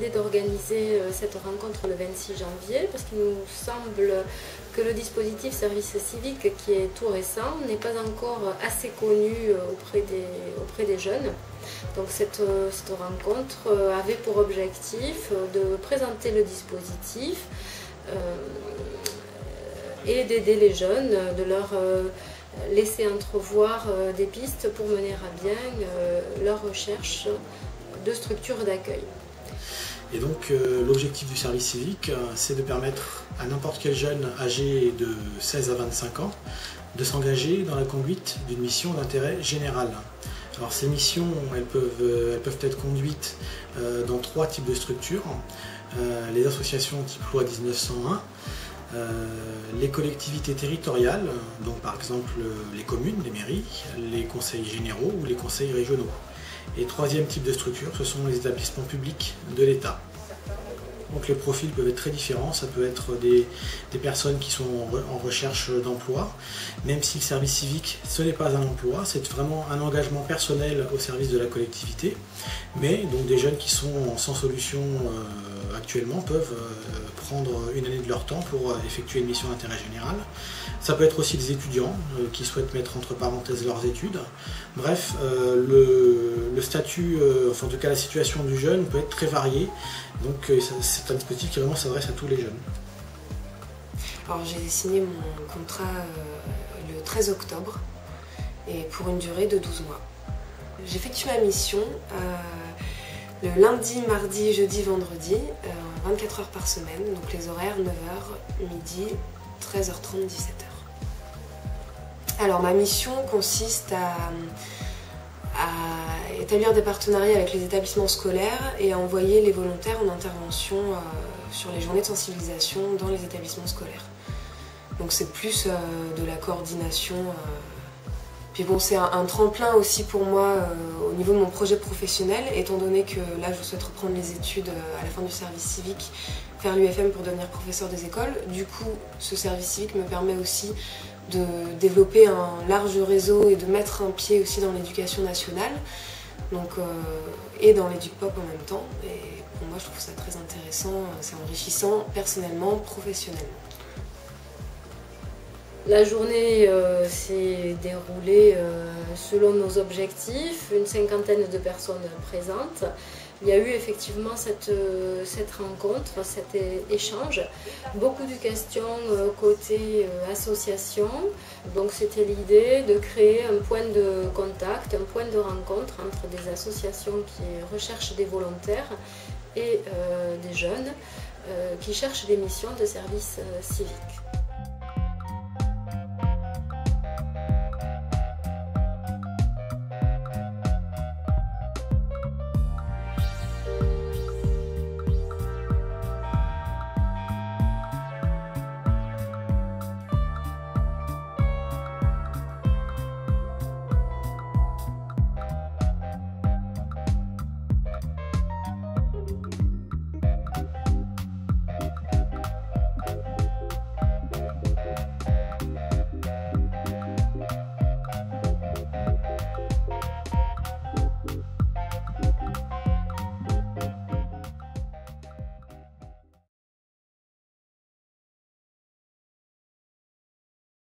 décidé d'organiser cette rencontre le 26 janvier parce qu'il nous semble que le dispositif service civique, qui est tout récent, n'est pas encore assez connu auprès des jeunes. Donc cette rencontre avait pour objectif de présenter le dispositif et d'aider les jeunes, de leur laisser entrevoir des pistes pour mener à bien leur recherche de structures d'accueil. Et donc l'objectif du service civique, c'est de permettre à n'importe quel jeune âgé de 16 à 25 ans de s'engager dans la conduite d'une mission d'intérêt général. Alors ces missions, elles peuvent être conduites dans 3 types de structures. Les associations type loi 1901, les collectivités territoriales, donc par exemple les communes, les mairies, les conseils généraux ou les conseils régionaux. Et 3e type de structure, ce sont les établissements publics de l'État. Donc les profils peuvent être très différents, ça peut être des personnes qui sont en recherche d'emploi, même si le service civique ce n'est pas un emploi, c'est vraiment un engagement personnel au service de la collectivité, mais donc des jeunes qui sont sans solution actuellement peuvent prendre une année de leur temps pour effectuer une mission d'intérêt général. Ça peut être aussi des étudiants qui souhaitent mettre entre parenthèses leurs études. Bref, le statut, enfin en tout cas la situation du jeune peut être très variée. Donc c'est un dispositif qui vraiment s'adresse à tous les jeunes. Alors j'ai signé mon contrat le 13 octobre et pour une durée de 12 mois. J'effectue ma mission le lundi, mardi, jeudi, vendredi, 24 heures par semaine, donc les horaires 9h, midi, 13h30, 17h. Alors ma mission consiste à établir des partenariats avec les établissements scolaires et à envoyer les volontaires en intervention sur les journées de sensibilisation dans les établissements scolaires. Donc c'est plus de la coordination. Puis bon, c'est un tremplin aussi pour moi au niveau de mon projet professionnel, étant donné que là je souhaite reprendre les études à la fin du service civique, faire l'UFM pour devenir professeur des écoles. Du coup, ce service civique me permet aussi de développer un large réseau et de mettre un pied aussi dans l'éducation nationale, donc, et dans l'EducPop en même temps. Et pour moi, je trouve ça très intéressant, c'est enrichissant personnellement, professionnellement. La journée s'est déroulée selon nos objectifs, une 50aine de personnes présentes. Il y a eu effectivement cette rencontre, cet échange, beaucoup de questions côté association. Donc c'était l'idée de créer un point de contact, un point de rencontre entre des associations qui recherchent des volontaires et des jeunes qui cherchent des missions de service civique.